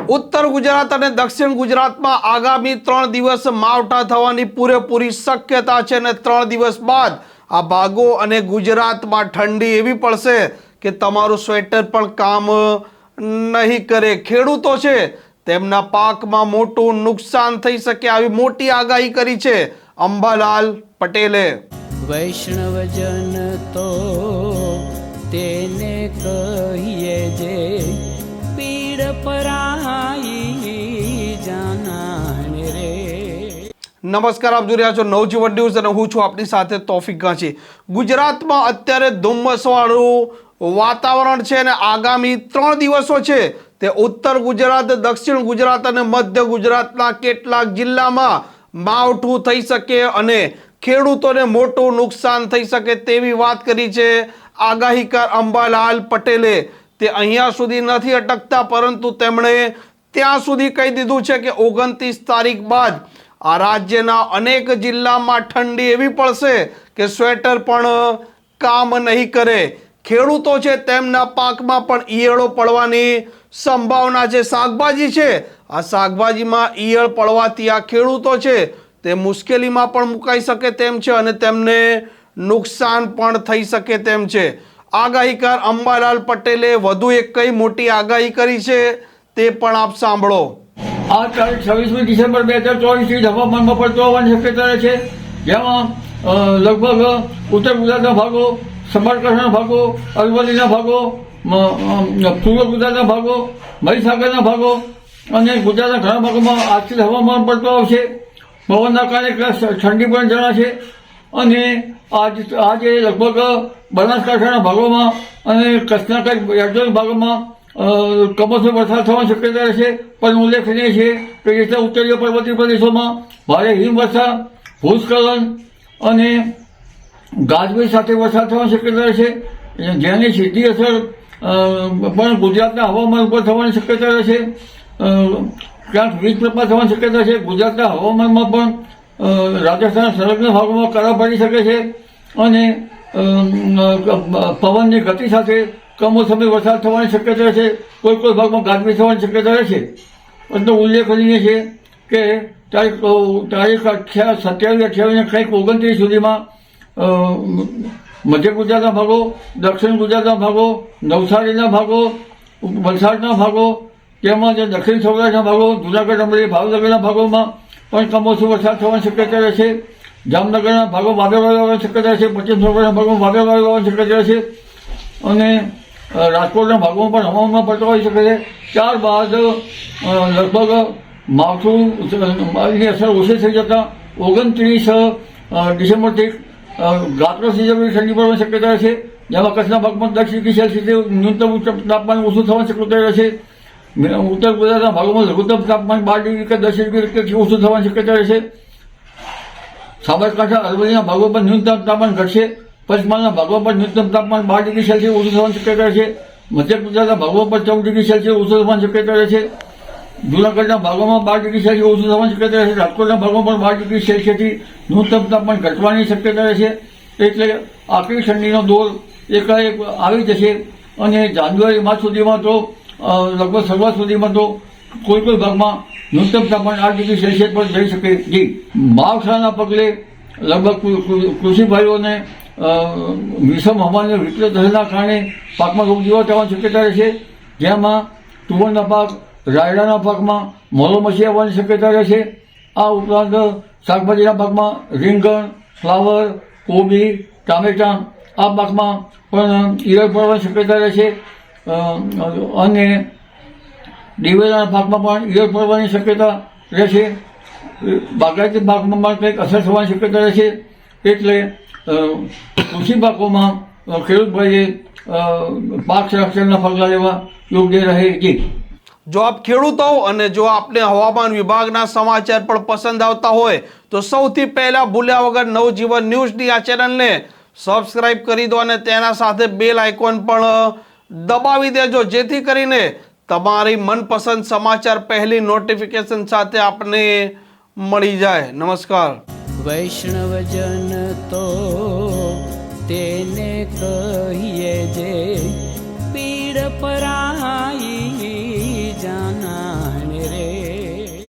ઉત્તર ગુજરાત અને દક્ષિણ ગુજરાતમાં આગામી 3 દિવસ માવઠા થવાની પૂરેપૂરી શક્યતા છે અને 3 દિવસ બાદ આ ભાગો અને ગુજરાતમાં ઠંડી એવી પડશે કે તમારું સ્વેટર પણ કામ નહીં કરે। ખેડૂતો છે તેમના પાકમાં મોટું નુકસાન થઈ શકે આવી મોટી આગાહી કરી છે અંબાલાલ પટેલે। વૈષ્ણવજન તો તેને કહીએ જે પીડ પરાઈ જાનાને રે। નમસ્કાર, આપ જોઈ રહ્યા છો નવજીવન ન્યૂઝ અને હું છું આપની સાથે તોફિક ગાંચી। ગુજરાતમાં અત્યારે ધુમ્મસવાળું વાતાવરણ છે અને આગામી 3 દિવસો છે તે ઉત્તર ગુજરાત, દક્ષિણ ગુજરાત અને મધ્ય ગુજરાતના કેટલાક જિલ્લામાં માવઠું થઈ શકે અને ખેડૂતોને મોટું નુકસાન થઈ શકે તેવી વાત કરી છે આગાહીકાર અંબાલાલ પટેલે। તે અહીંયા સુધી નથી અટકતા, પરંતુ તેમણે ત્યાં સુધી કહી દીધું છે કે 29 તારીખ બાદ આ રાજ્યના અનેક જિલ્લામાં ઠંડી એવી પડશે કે સ્વેટર પણ કામ નહીં કરે। ખેડૂતો છે તેમના પાકમાં પણ ઈયળો પડવાની સંભાવના છે। શાકભાજી છે, આ શાકભાજીમાં ઈયળ પડવાથી આ ખેડૂતો છે તે મુશ્કેલીમાં પણ મુકાઈ શકે તેમ છે અને તેમને નુકસાન પણ થઈ શકે તેમ છે। આગાહીકાર અંબાલાલ પટેલે વધુ એક કઈ મોટી આગાહી કરી છે તે પણ આપ સાંભળો। આ તારીખ 26મી ડિસેમ્બર 2024 હવામાનમાં પડતો હોવાની શક્યતા રહે છે, જેમાં લગભગ ઉત્તર ગુજરાતના ભાગો, સમારકાંઠના ભાગો, અરવલ્લીના ભાગો, પૂર્વ ગુજરાતના ભાગો, મહીસાગરના ભાગો અને ગુજરાતના ઘણા ભાગોમાં આજથી હવામાન પડતો આવશે। પવનના કારણે ઠંડી પણ જણાશે અને આજે લગભગ બનાસકાંઠાના ભાગોમાં અને કચ્છના કંઈક યાર્ડોના ભાગોમાં કમોસમી વરસાદ થવાની શક્યતા રહેશે। પણ ઉલ્લેખનીય છે કે જેટલા ઉત્તરીય પર્વતીય પ્રદેશોમાં ભારે હિમવર્ષા, ભૂસ્ખલન અને ગાજવીજ સાથે વરસાદ થવાની શક્યતા રહેશે, જેની સીધી અસર પણ ગુજરાતના હવામાન ઉપર થવાની શક્યતા રહેશે। ક્યાંક વીજ પ્રપાત થવાની શક્યતા છે। ગુજરાતના હવામાનમાં પણ રાજસ્થાન સંલગ્ન ભાગોમાં કરા પડી શકે છે અને પવનની ગતિ સાથે કમોસમી વરસાદ થવાની શક્યતા રહેશે। કોઈ ભાગમાં ગાજવીજ થવાની શક્યતા રહેશે। પરંતુ ઉલ્લેખનીય છે કે તારીખ 27, 28 અને કંઈક 29 સુધીમાં મધ્ય ગુજરાતના ભાગો, દક્ષિણ ગુજરાતના ભાગો, નવસારીના ભાગો, વલસાડના ભાગો, તેમજ દક્ષિણ સૌરાષ્ટ્રના ભાગો, જૂનાગઢ, અમરેલી, ભાવનગરના ભાગોમાં પણ કમોસમી વરસાદ થવાની શક્યતા રહેશે। જામનગરના ભાગો વાદળવાળું આવવાની શક્યતા રહેશે, પશ્ચિમ સૌરાષ્ટ્રના ભાગોમાં વાદળવાળું આવવાની શક્યતા રહેશે અને રાજકોટના ભાગોમાં પણ હવામાનમાં પડતો હોઈ શકે છે। ત્યારબાદ લગભગ માવઠુંની અસર ઓછી થઈ જતાં 29 ડિસેમ્બરથી ગાત્રો સિઝનની ઠંડી પડવાની શક્યતા રહેશે, જેમાં કચ્છના ભાગમાં 10 ડિગ્રી સેલ્સિયસ ન્યૂનતમ તાપમાન ઓછું થવાની શક્યતા રહેશે। ઉત્તર ગુજરાતના ભાગોમાં લઘુત્તમ તાપમાન 12 ડિગ્રી કે 10 ડિગ્રી ઓછું થવાની શક્યતા રહેશે। સાબરકાંઠા, અરવલ્લીના ભાગો પર ન્યૂનતમ તાપમાન ઘટશે। પંચમહાલના ભાગો પર ન્યૂનતમ તાપમાન 12 ડિગ્રી સેલ્સિયસ ઓછું થવાની શક્યતા રહેશે। મધ્ય ગુજરાતના ભાગો પર 14 ડિગ્રી સેલ્સિયસ ઓછું થવાની શક્યતા રહેશે। જૂનાગઢના ભાગોમાં 12 ડિગ્રી સેલ્સિયસ ઓછું થવાની શક્યતા રહેશે। રાજકોટના ભાગોમાં પણ 12 ડિગ્રી સેલ્સિયસથી ન્યૂનતમ તાપમાન ઘટવાની શક્યતા રહેશે। એટલે આકરી ઠંડીનો દોર એકાએક આવી જશે અને જાન્યુઆરી માસ સુધીમાં તો લગભગ શરૂઆત સુધીમાં તો કોઈ ભાગમાં ન્યૂનતમ તાપમાન 8 ડિગ્રી સેલ્સિયસ પર જઈ શકે છે। માવઠાના પગલે લગભગ કૃષિ ભાઈઓને વિષમ હવામાનની વિપરીત અસરના કારણે પાકમાં રોગ જીવાત થવાની શક્યતા રહેશે, જેમાં તુવરના પાક, રાયડાના પાકમાં મોલો મસી આવવાની શક્યતા રહેશે। આ ઉપરાંત શાકભાજીના પાકમાં રીંગણ, ફ્લાવર, કોબી, ટામેટાં આ પાકમાં પણ ઈયળ પડવાની શક્યતા રહેશે અને દિવેલાના પાકમાં પણ ઈયળ પડવાની શક્યતા રહેશે। બાગાયતી પાકમાં પણ કંઈક અસર થવાની શક્યતા રહેશે। એટલે કૃષિ પાકોમાં ખેડૂત ભાઈએ પાક સંરક્ષણના પગલાં લેવા યોગ્ય રહે છે। જો આપ ખેડૂતો અને જો આપને હવામાન વિભાગના સમાચાર પણ પસંદ આવતા હોય તો સૌથી પહેલા ભૂલ્યા વગર નવજીવન ન્યૂઝની આ ચેનલને સબસ્ક્રાઇબ કરી દો અને તેના સાથે બેલ આઇકોન પણ દબાવી દેજો, જેથી કરીને તમારી મનપસંદ સમાચાર પહેલી નોટિફિકેશન સાથે આપને મળી જાય। નમસ્કાર। વૈષ્ણવજન તો તેને કહીએ જે પીડ પરાઈ જાના। જાણે રે